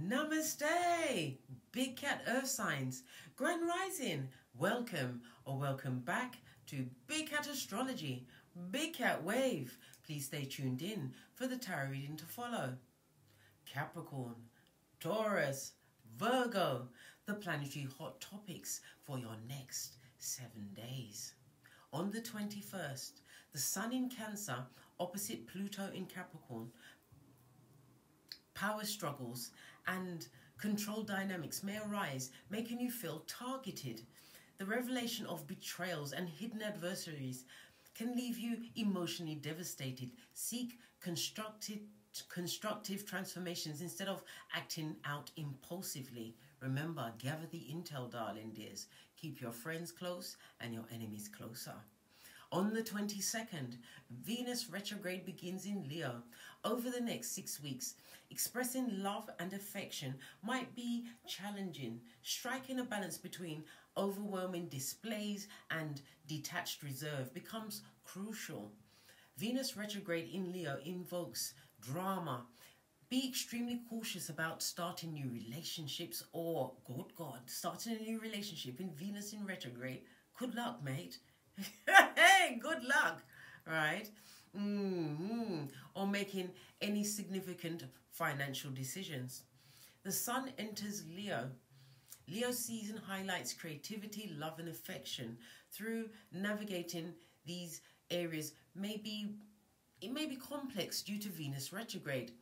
Namaste, Big Cat Earth Signs, Grand Rising, welcome or welcome back to Big Cat Astrology, Big Cat Wave. Please stay tuned in for the tarot reading to follow. Capricorn, Taurus, Virgo, the planetary hot topics for your next 7 days. On the 21st, the Sun in Cancer opposite Pluto in Capricorn. Power struggles and control dynamics may arise, making you feel targeted. The revelation of betrayals and hidden adversaries can leave you emotionally devastated. Seek constructive transformations instead of acting out impulsively. Remember, gather the intel, darling dears. Keep your friends close and your enemies closer. On the 22nd, Venus retrograde begins in Leo. Over the next 6 weeks, expressing love and affection might be challenging. Striking a balance between overwhelming displays and detached reserve becomes crucial. Venus retrograde in Leo invokes drama. Be extremely cautious about starting new relationships or, good God, starting a new relationship in Venus in retrograde. Good luck, mate. Hey, good luck, right? Or making any significant financial decisions. The Sun enters Leo. Leo season highlights creativity, love and affection. Through navigating these areas, it may be complex due to Venus retrograde.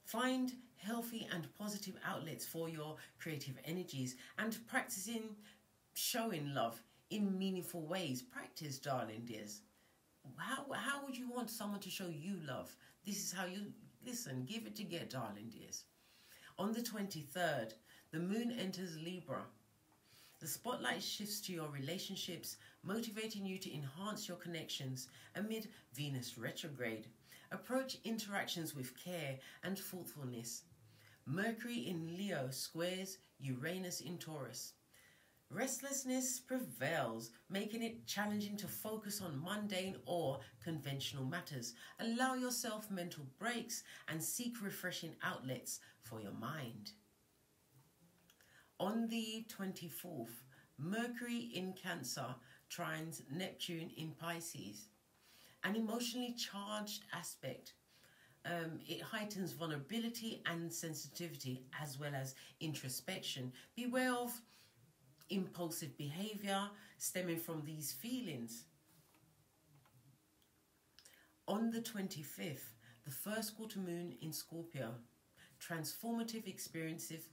Find healthy and positive outlets for your creative energies and practicing showing love in meaningful ways. Practice, darling dears. How would you want someone to show you love? This is how you listen. Give it to get, darling dears. On the 23rd, the moon enters Libra. The spotlight shifts to your relationships, motivating you to enhance your connections amid Venus retrograde. Approach interactions with care and thoughtfulness. Mercury in Leo squares Uranus in Taurus. Restlessness prevails, making it challenging to focus on mundane or conventional matters. Allow yourself mental breaks and seek refreshing outlets for your mind. On the 24th, Mercury in Cancer trines Neptune in Pisces. An emotionally charged aspect. It heightens vulnerability and sensitivity as well as introspection. Beware of impulsive behavior stemming from these feelings. On the 25th, the first quarter moon in Scorpio. Transformative experiences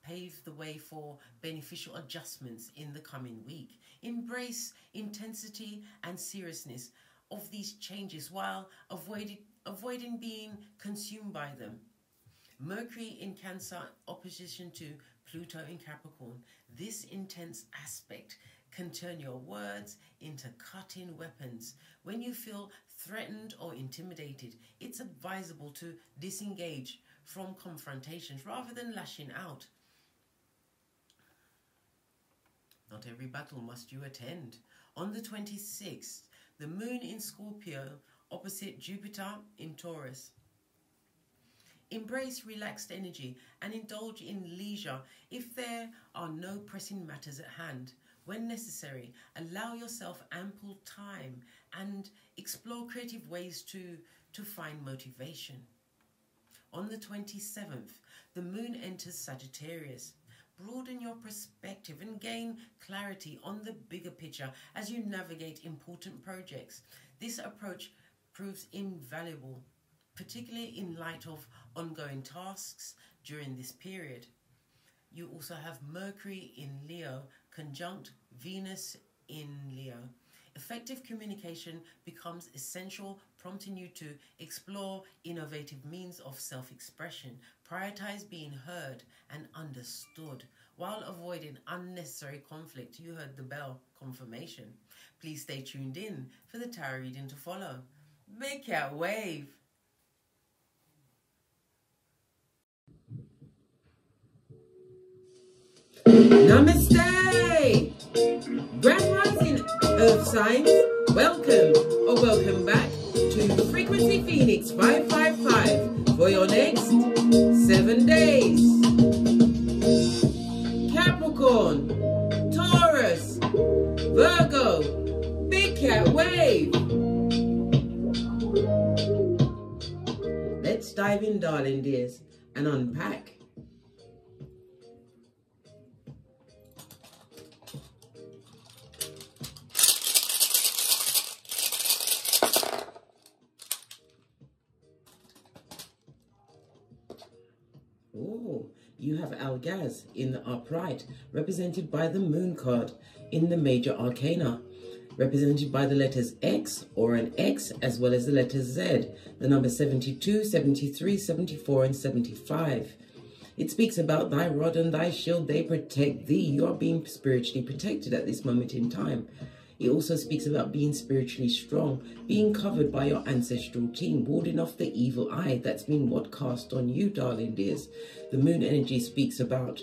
pave the way for beneficial adjustments in the coming week. Embrace intensity and seriousness of these changes while avoiding being consumed by them. Mercury in Cancer opposition to Pluto in Capricorn. This intense aspect can turn your words into cutting weapons. When you feel threatened or intimidated, it's advisable to disengage from confrontations rather than lashing out. Not every battle must you attend. On the 26th, the moon in Scorpio opposite Jupiter in Taurus. Embrace relaxed energy and indulge in leisure if there are no pressing matters at hand. When necessary, allow yourself ample time and explore creative ways to find motivation. On the 27th, the moon enters Sagittarius. Broaden your perspective and gain clarity on the bigger picture as you navigate important projects. This approach proves invaluable, particularly in light of ongoing tasks during this period. You also have Mercury in Leo conjunct Venus in Leo. Effective communication becomes essential, prompting you to explore innovative means of self-expression. Prioritize being heard and understood while avoiding unnecessary conflict. You heard the bell confirmation. Please stay tuned in for the tarot reading to follow. Big Cat Wave. Namaste! Grand Rising Earth Signs, welcome or welcome back to the Frequency Phoenix 555 for your next 7 days. Capricorn, Taurus, Virgo, Big Cat Wave. Let's dive in, darling dears, and unpack. Oh, you have Algaz in the upright, represented by the Moon card in the Major Arcana, represented by the letters X or an X, as well as the letters Z, the number 72, 73, 74, and 75. It speaks about thy rod and thy shield, they protect thee. You are being spiritually protected at this moment in time. It also speaks about being spiritually strong, being covered by your ancestral team, warding off the evil eye that's been cast on you, darling dears. The moon energy speaks about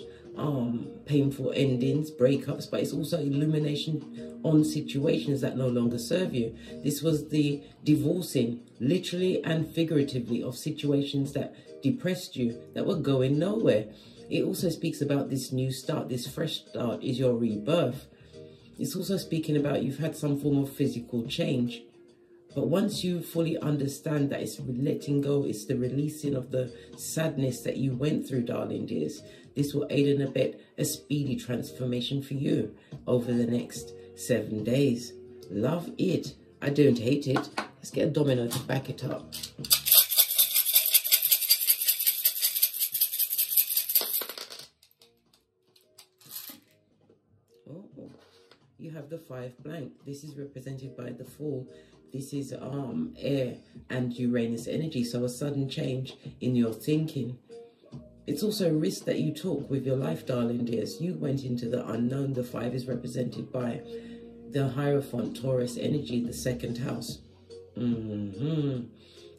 painful endings, breakups, but it's also illumination on situations that no longer serve you. This was the divorcing, literally and figuratively, of situations that depressed you, that were going nowhere. It also speaks about this new start, this fresh start is your rebirth. It's also speaking about you've had some form of physical change. But once you fully understand that it's letting go, it's the releasing of the sadness that you went through, darling dears, this will aid and abet a speedy transformation for you over the next 7 days. Love it. I don't hate it. Let's get a domino to back it up. Oh, you have the 5 blank. This is represented by the Fool. This is air and Uranus energy, so a sudden change in your thinking. It's also a risk that you took with your life, darling dears. You went into the unknown. The 5 is represented by the Hierophant, Taurus energy, the 2nd house.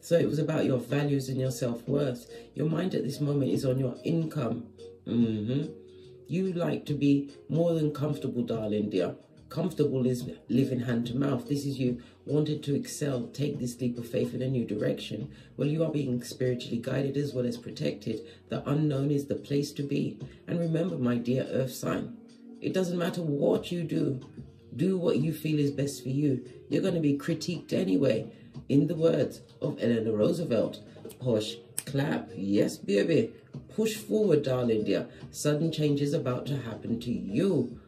So it was about your values and your self-worth. Your mind at this moment is on your income. You like to be more than comfortable, darling dear. Comfortable is living hand to mouth. This is you wanted to excel, take this leap of faith in a new direction. Well, you are being spiritually guided as well as protected. The unknown is the place to be. And remember, my dear earth sign, it doesn't matter what you do. Do what you feel is best for you. You're going to be critiqued anyway. In the words of Eleanor Roosevelt, push, clap, yes, baby. Push forward, darling dear. Sudden change is about to happen to you.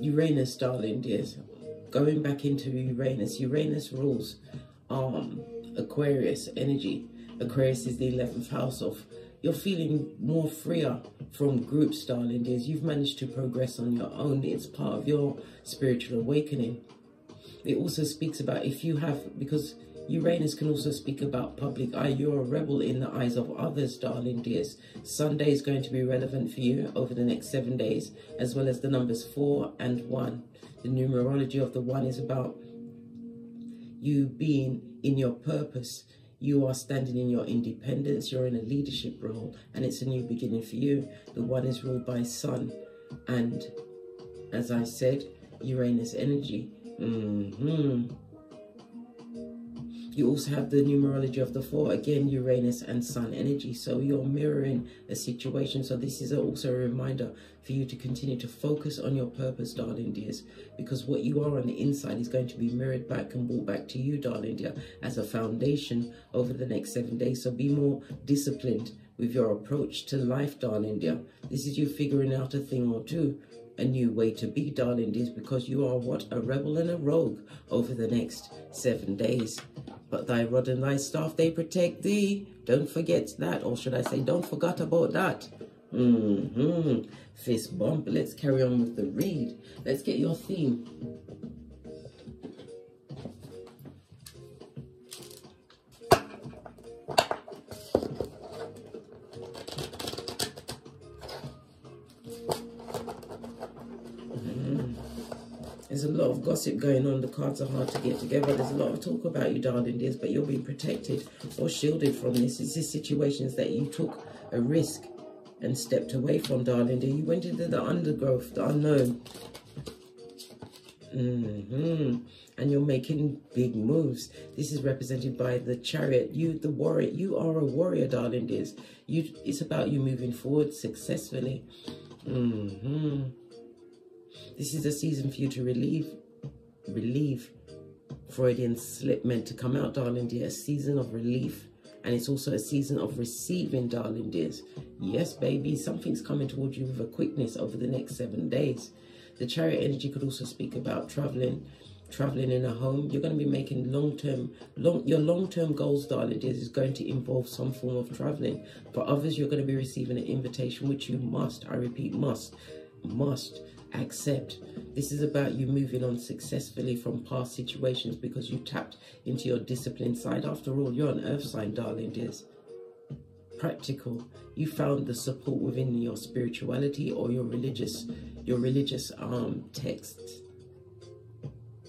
Uranus, darling dears, going back into Uranus. Uranus rules Aquarius energy. Aquarius is the 11th house of you're feeling more freer from groups, darling dears. You've managed to progress on your own. It's part of your spiritual awakening. It also speaks about if you have, because Uranus can also speak about public eye. You're a rebel in the eyes of others, darling dears. Sunday is going to be relevant for you over the next 7 days, as well as the numbers 4 and 1. The numerology of the 1 is about you being in your purpose. You are standing in your independence. You're in a leadership role, and it's a new beginning for you. The 1 is ruled by Sun, and as I said, Uranus energy. You also have the numerology of the 4, again, Uranus and Sun energy. So you're mirroring a situation. So this is also a reminder for you to continue to focus on your purpose, darling dears, because what you are on the inside is going to be mirrored back and brought back to you, darling dear, as a foundation over the next 7 days. So be more disciplined with your approach to life, darling dear. This is you figuring out a thing or two, a new way to be, darling dears, because you are what? A rebel and a rogue over the next 7 days. But thy rod and thy staff, they protect thee. Don't forget that, or should I say, don't forget about that. Fist bump. Let's carry on with the read. Let's get your theme. There's a lot of gossip going on. The cards are hard to get together. There's a lot of talk about you, darling dears, but you'll be protected or shielded from this. It's just situations that you took a risk and stepped away from, darling dear. You went into the undergrowth, the unknown. And you're making big moves. This is represented by the Chariot. You, the warrior, you are a warrior, darling dears. It's about you moving forward successfully. This is a season for you to relieve Freudian slip meant to come out, darling dear. A season of relief. And it's also a season of receiving, darling dears. Yes, baby, something's coming towards you with a quickness over the next 7 days. The Chariot energy could also speak about traveling in a home. You're going to be making your long-term goals, darling dears, is going to involve some form of traveling. For others, you're going to be receiving an invitation, which you must, I repeat, must accept. This is about you moving on successfully from past situations because you tapped into your discipline side. After all, you're an earth sign, darling dears. Practical. You found the support within your spirituality or your religious texts.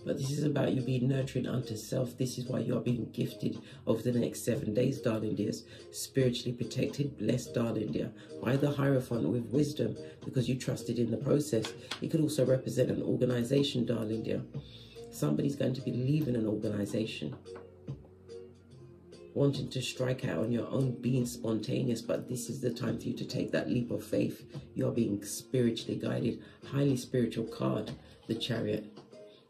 But this is about you being nurturing unto self. This is why you are being gifted over the next 7 days, darling dears. Spiritually protected, blessed, darling dear. By the Hierophant with wisdom, because you trusted in the process. It could also represent an organization, darling dear. Somebody's going to be leaving an organization, wanting to strike out on your own, being spontaneous, but this is the time for you to take that leap of faith. You are being spiritually guided. Highly spiritual card, the Chariot.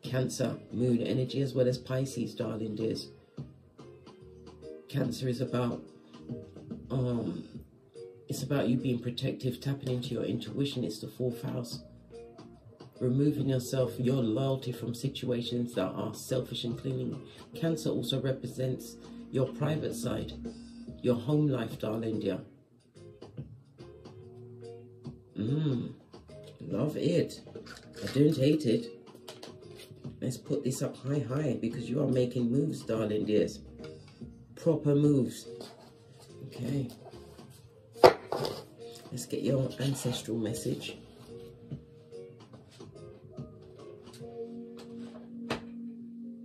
Cancer, moon energy, as well as Pisces, darling dears. Cancer is about, it's about you being protective, tapping into your intuition. It's the 4th house. Removing yourself, your loyalty from situations that are selfish and clinging. Cancer also represents your private side, your home life, darling dear. Love it. I don't hate it. Let's put this up high, because you are making moves, darling dears. Proper moves. Okay. Let's get your ancestral message.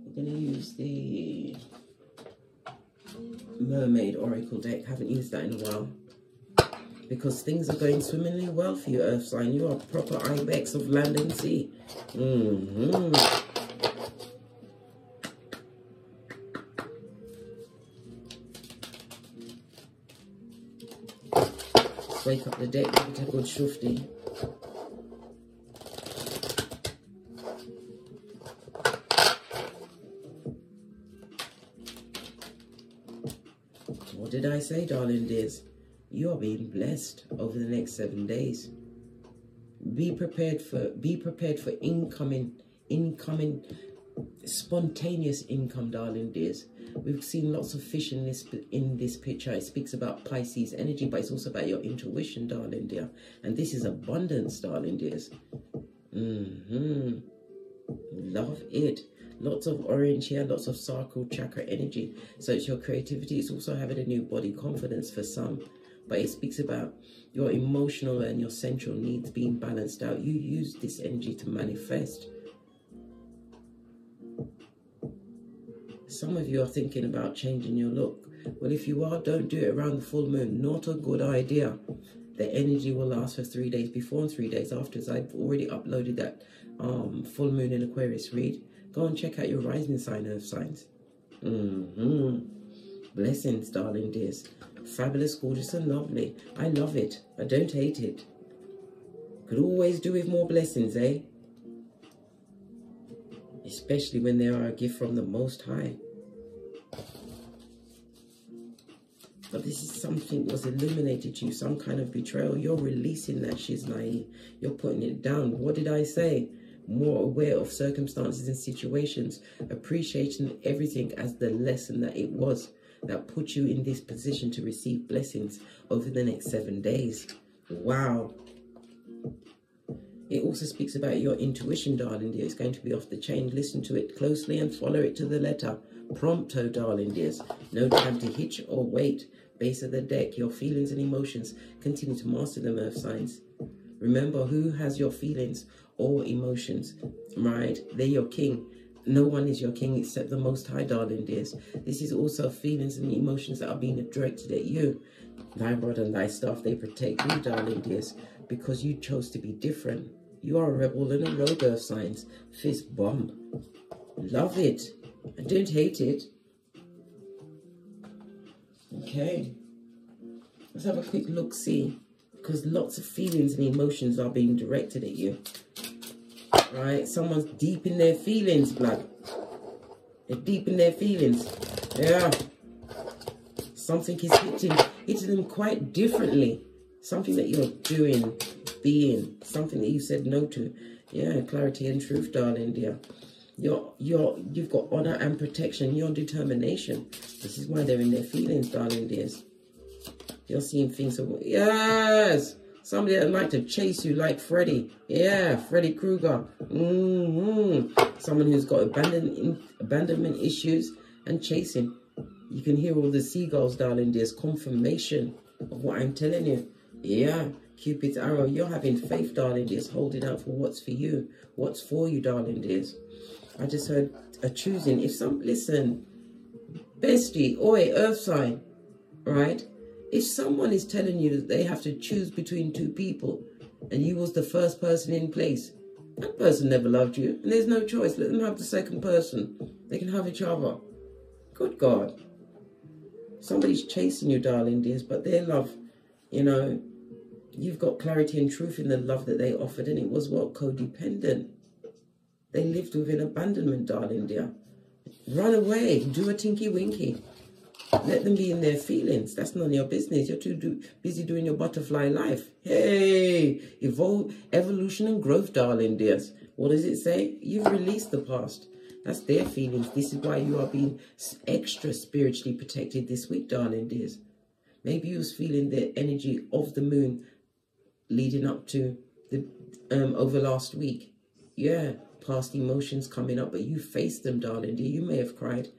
We're going to use the Mermaid Oracle deck. Haven't used that in a while. Because things are going swimmingly well for you, Earth sign. You are proper ibex of land and sea. Wake up the deck, give it a good shufti. What did I say, darling dears? You are being blessed over the next 7 days. Be prepared for incoming spontaneous income, darling dears. We've seen lots of fish in this picture. It speaks about Pisces energy, but it's also about your intuition, darling dear. And this is abundance, darling dears. Love it. Lots of orange here, lots of sacral chakra energy. So it's your creativity. It's also having a new body confidence for some. But it speaks about your emotional and your sensual needs being balanced out. You use this energy to manifest. Some of you are thinking about changing your look. Well, if you are, don't do it around the full moon. Not a good idea. The energy will last for 3 days before and 3 days after. I've already uploaded that full moon in Aquarius read. Go and check out your rising sign, Earth signs. Blessings, darling dears. Fabulous, gorgeous, and lovely. I love it. I don't hate it. Could always do with more blessings, eh? Especially when they are a gift from the Most High. But this is something that was illuminated to you, some kind of betrayal. You're releasing that shiznai. You're putting it down. What did I say? More aware of circumstances and situations. Appreciating everything as the lesson that it was that put you in this position to receive blessings over the next 7 days. Wow. It also speaks about your intuition, darling dear. It's going to be off the chain. Listen to it closely and follow it to the letter. Prompto, darling dears. No time to hitch or wait. Base of the deck, your feelings and emotions. Continue to master them, Earth signs. Remember, who has your feelings or emotions, right? They're your king. No one is your king except the Most High, darling dears. This is also feelings and emotions that are being directed at you. Thy rod and thy staff, they protect you, darling dears, because you chose to be different. You are a rebel and a rogue, earth signs. Fist bump. Love it. I don't hate it. Okay. Let's have a quick look, see. Because lots of feelings and emotions are being directed at you. Right? Someone's deep in their feelings, blood. They're deep in their feelings. Yeah. Something is hitting them quite differently. Something that you're doing, being, something that you said no to. Yeah, clarity and truth, darling dear. You've got honor and protection, your determination. This is why they're in their feelings, darling dears. You're seeing things. Yes! Somebody that like to chase you like Freddy. Yeah, Freddy Krueger. Someone who's got abandonment issues and chasing. You can hear all the seagulls, darling dears. Confirmation of what I'm telling you. Yeah, Cupid's arrow. You're having faith, darling dears. Holding out for what's for you. What's for you, darling dears. I just heard a choosing. Listen, bestie, oi, earth sign, right? If someone is telling you that they have to choose between two people and you was the first person in place, that person never loved you and there's no choice. Let them have the second person. They can have each other. Good God. Somebody's chasing you, darling dears, but their love, you know, you've got clarity and truth in the love that they offered, and it was what? Codependent. They lived within abandonment, darling dear. Run away. Do a tinky winky. Let them be in their feelings. That's none of your business. You're too busy doing your butterfly life. Hey, evolution and growth, darling dears. What does it say? You've released the past. That's their feelings. This is why you are being extra spiritually protected this week, darling dears. Maybe you was feeling the energy of the moon leading up to the over last week. Yeah, past emotions coming up, but you faced them, darling dear. You may have cried.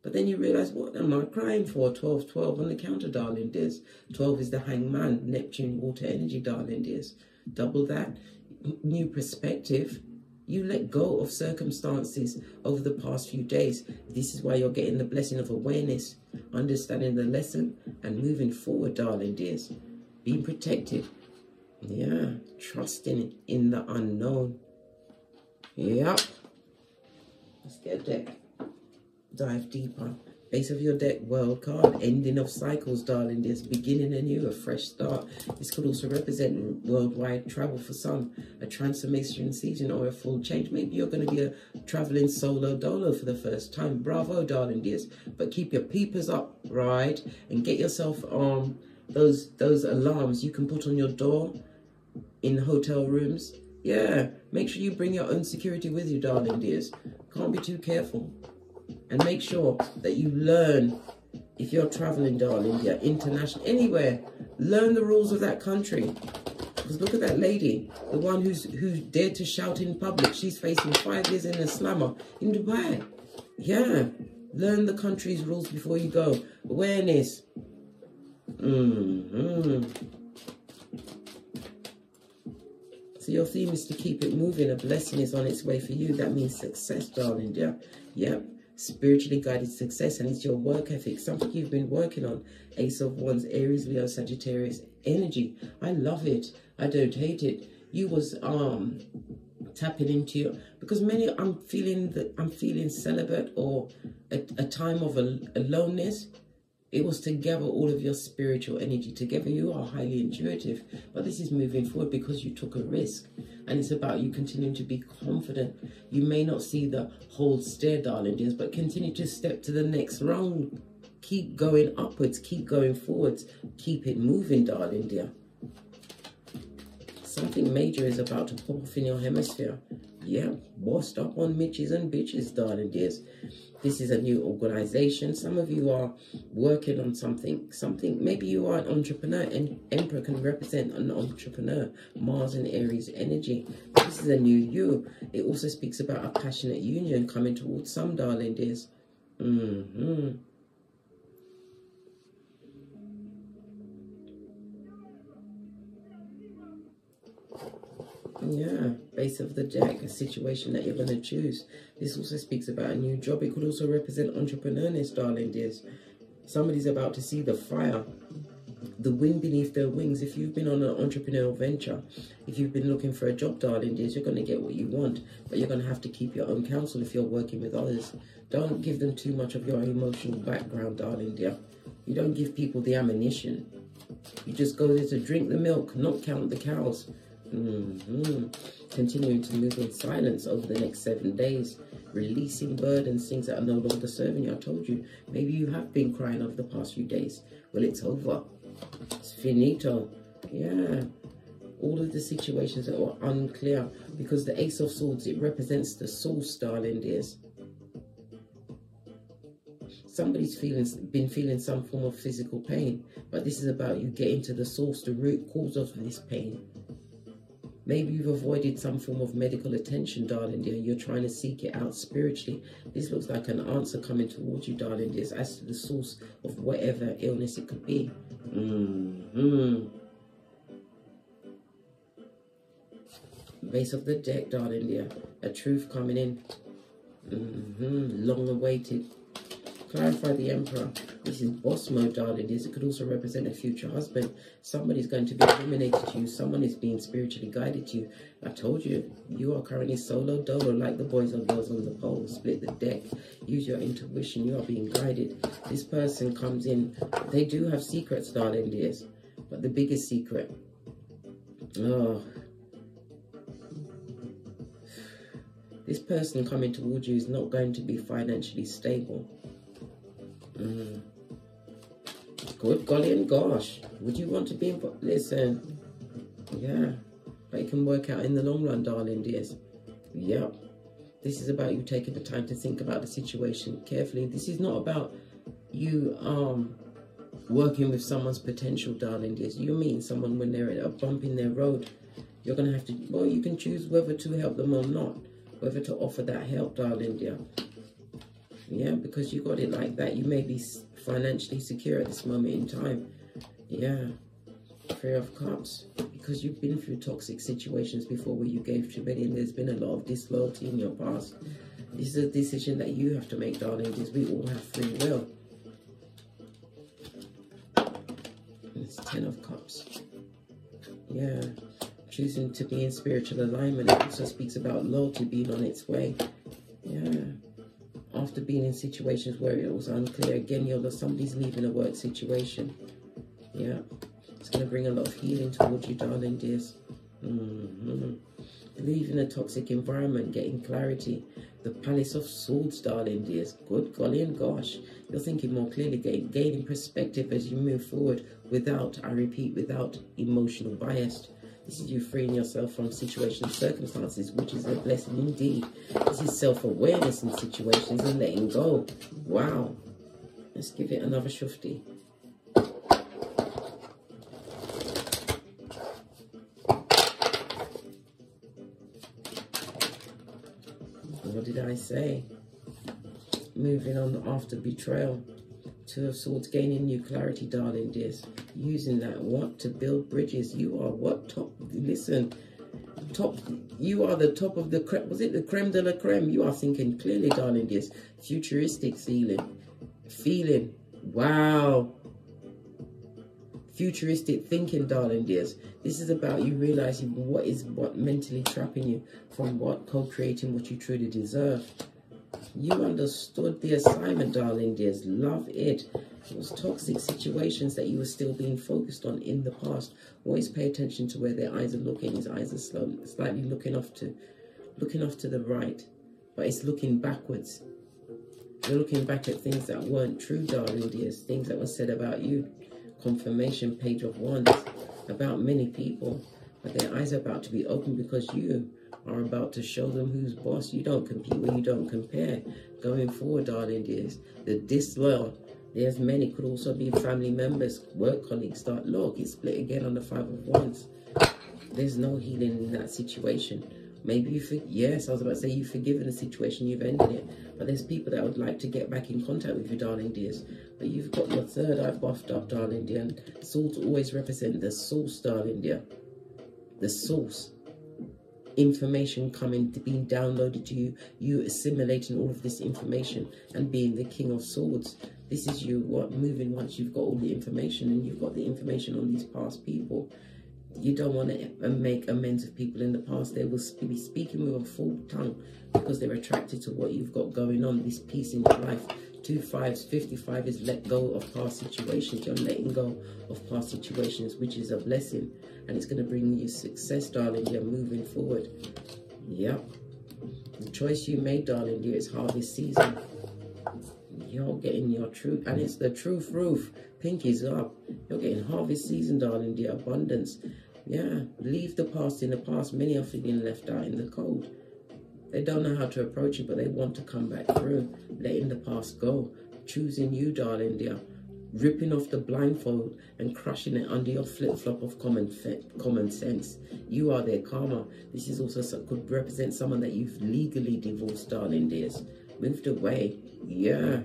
But then you realize, what am I crying for? 12, 12 on the counter, darling dears. 12 is the hangman, Neptune, water energy, darling dears. Double that. New perspective. You let go of circumstances over the past few days. This is why you're getting the blessing of awareness, understanding the lesson, and moving forward, darling dears. Being protected. Yeah. Trusting in the unknown. Yep. Let's get a deck. Dive deeper. Base of your deck, world card. Ending of cycles, darling dears. Beginning anew, a fresh start. This could also represent worldwide travel for some. A transformation season or a full change. Maybe you're going to be a traveling solo dolo for the first time. Bravo, darling dears. But keep your peepers up, right? And get yourself those alarms you can put on your door in hotel rooms. Yeah. Make sure you bring your own security with you, darling dears. Can't be too careful. And make sure that you learn, if you're traveling, darling, you're international, anywhere, learn the rules of that country. Because look at that lady, the one who dared to shout in public. She's facing 5 years in a slammer in Dubai. Yeah, learn the country's rules before you go. Awareness. So your theme is to keep it moving. A blessing is on its way for you. That means success, darling, yeah. Yep. Spiritually guided success, and it's your work ethic, something you've been working on. Ace of Wands, Aries, Leo, Sagittarius energy. I love it. I don't hate it. You was tapping into your, because I'm feeling celibate or a time of aloneness. It was to gather all of your spiritual energy together. You are highly intuitive, but this is moving forward because you took a risk. And it's about you continuing to be confident. You may not see the whole stair, darling dears, but continue to step to the next round. Keep going upwards. Keep going forwards. Keep it moving, darling dear. Something major is about to pop off in your hemisphere. Yeah, bossed up on Mitches and bitches, darling dears. This is a new organization. Some of you are working on something. Maybe you are an entrepreneur, and Emperor can represent an entrepreneur. Mars and Aries energy. This is a new you. It also speaks about a passionate union coming towards some, darling dears. Yeah, base of the deck, a situation that you're going to choose. This also speaks about a new job. It could also represent entrepreneurness, darling dears. Somebody's about to see the fire the wind beneath their wings. If you've been on an entrepreneurial venture, if you've been looking for a job, darling dears, you're going to get what you want, but you're going to have to keep your own counsel if you're working with others. Don't give them too much of your emotional background, darling dear. You don't give people the ammunition. You just go there to drink the milk, not count the cows. Continuing to move in silence over the next 7 days, releasing burdens, things that are no longer serving you. I told you, maybe you have been crying over the past few days. Well, it's over. It's finito. Yeah. All of the situations that were unclear, because the Ace of Swords, it represents the source, darling dears. Somebody's been feeling some form of physical pain, but this is about you getting to the source, the root cause of this pain. Maybe you've avoided some form of medical attention, darling dear. You're trying to seek it out spiritually. This looks like an answer coming towards you, darling dears, as to the source of whatever illness it could be. Base of the deck, darling dear. A truth coming in. Long awaited. Clarify the Emperor. This is boss mode, darling dears. It could also represent a future husband. Somebody's going to be illuminated to you. Someone is being spiritually guided to you. I told you, you are currently solo dolo, like the boys or girls on the pole. Split the deck. Use your intuition. You are being guided. This person comes in. They do have secrets, darling dears. But the biggest secret. This person coming towards you is not going to be financially stable. Good golly and gosh. Would you want to be involved? Listen. Yeah. But it can work out in the long run, darling dears. Yep. This is about you taking the time to think about the situation carefully. This is not about you working with someone's potential, darling dears. You mean someone when they're at a bump in their road. You're going to have to, well, you can choose whether to help them or not. Whether to offer that help, darling dear. Yeah, because you got it like that. You may be financially secure at this moment in time. Yeah. Three of Cups. Because you've been through toxic situations before where you gave too many and there's been a lot of disloyalty in your past. This is a decision that you have to make, darling, because we all have free will. It's 10 of Cups. Yeah. Choosing to be in spiritual alignment. It also speaks about loyalty being on its way. Yeah. After being in situations where it was unclear, again, somebody's leaving a work situation. Yeah. It's going to bring a lot of healing towards you, darling dears. Leaving a toxic environment, getting clarity. The Palace of Swords, darling dears. Good golly and gosh. You're thinking more clearly, gaining perspective as you move forward without, I repeat, without emotional bias. This is you freeing yourself from situations, circumstances, which is a blessing indeed. This is self-awareness in situations and letting go. Wow. Let's give it another shufti. What did I say? Moving on after betrayal. Two of Swords, gaining new clarity, darling dears. Using that what to build bridges. You are what? Top. Listen. Top. You are the top of the creme. Was it the creme de la creme? You are thinking clearly, darling dears. Futuristic feeling. Wow. Futuristic thinking, darling dears. This is about you realizing what mentally trapping you from what co-creating what you truly deserve. You understood the assignment, darling dears. Love it. It was toxic situations that you were still being focused on in the past. Always pay attention to where their eyes are looking. His eyes are slightly looking off to the right, but it's looking backwards. You're looking back at things that weren't true, darling dears. Things that were said about you. Confirmation, Page of Wands, about many people, but their eyes are about to be open because you are about to show them who's boss. You don't compete when you don't compare. Going forward, darling dears, the disloyal, there's many, could also be family members, work colleagues. Look, it's split again on the 5 of Wands. There's no healing in that situation. Maybe yes, I was about to say you've forgiven the situation, you've ended it. But there's people that would like to get back in contact with you, darling dears. But you've got your third eye buffed up, darling dear. And swords always represent the source, darling dear. The source. information coming, being downloaded to you, you assimilating all of this information and being the King of Swords. This is you moving once you've got all the information, and you've got the information on these past people. You don't want to make amends with people in the past. They will be speaking with a full tongue because they're attracted to what you've got going on, this peace in your life. 2 5s, 55 is let go of past situations. You're letting go of past situations, which is a blessing. And it's going to bring you success, darling. You're moving forward. Yep. The choice you made, darling dear, is harvest season. You're getting your truth, and it's the truth roof. Pinkies up. You're getting harvest season, darling dear. Abundance. Yeah. Leave the past in the past. Many are feeling left out in the cold. They don't know how to approach it, but they want to come back through. Letting the past go. Choosing you, darling dear. Ripping off the blindfold and crushing it under your flip-flop of common sense. You are their karma. This is also could represent someone that you've legally divorced, darling dears. Moved away. Yeah.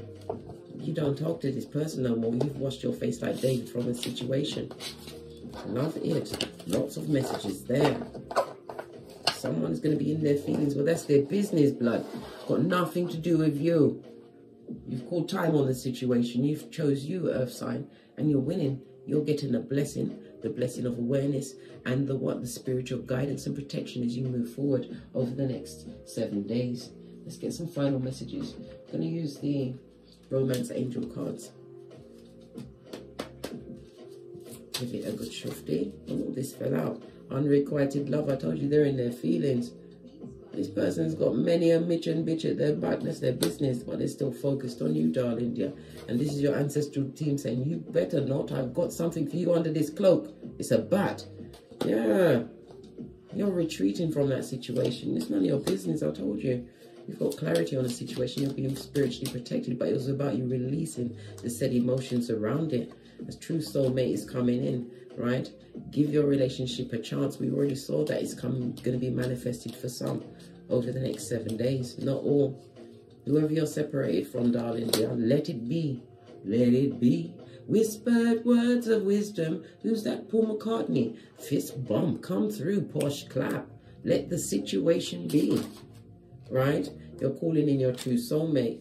You don't talk to this person no more. You've washed your face like David from a situation. Love it. Lots of messages there. Someone's going to be in their feelings. Well, that's their business, blood. Got nothing to do with you. You've called time on the situation. You've chose you, Earth sign, and you're winning. You're getting a blessing, the blessing of awareness, and the spiritual guidance and protection as you move forward over the next 7 days. Let's get some final messages. I'm going to use the Romance Angel cards. Give it a good shufty. Oh, this fell out. Unrequited love. I told you they're in their feelings. This person's got many a mitch and bitch at their back. That's their business, but they're still focused on you, darling dear. And this is your ancestral team saying, you better not. I've got something for you under this cloak. It's a bat. Yeah. You're retreating from that situation. It's none of your business, I told you. You've got clarity on the situation. You're being spiritually protected, but it was about you releasing the said emotions around it. A true soulmate is coming in, right? Give your relationship a chance. We already saw that it's going to be manifested for some over the next 7 days. Not all. Whoever you're separated from, darling dear, let it be. Let it be. Whispered words of wisdom. Who's that? Paul McCartney. Fist bump. Come through. Posh clap. Let the situation be. Right? You're calling in your true soulmate.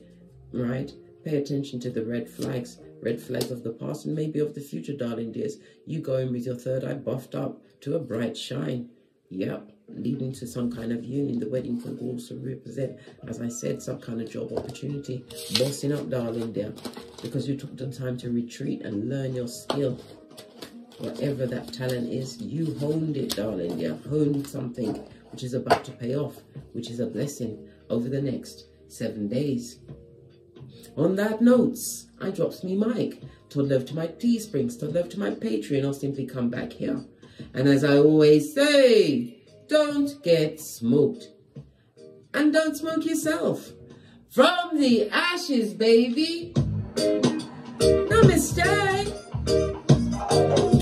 Right? Pay attention to the red flags. Red flags of the past and maybe of the future, darling dears. You go in with your third eye buffed up to a bright shine. Yep. Leading to some kind of union. The wedding can also represent, as I said, some kind of job opportunity. Bossing up, darling dear. Because you took the time to retreat and learn your skill. Whatever that talent is, you honed it, darling dear. Honed something which is about to pay off, which is a blessing over the next 7 days. On that note, I drops me mic. Told love to my Teesprings, told love to my Patreon, or simply come back here. And as I always say, don't get smoked. And don't smoke yourself. From the ashes, baby. Namaste.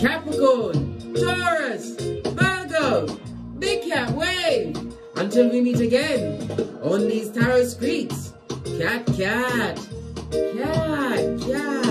Capricorn, Taurus, Virgo, Big Cat Wave. Until we meet again on these tarot streets. Cat, cat. Cat, cat.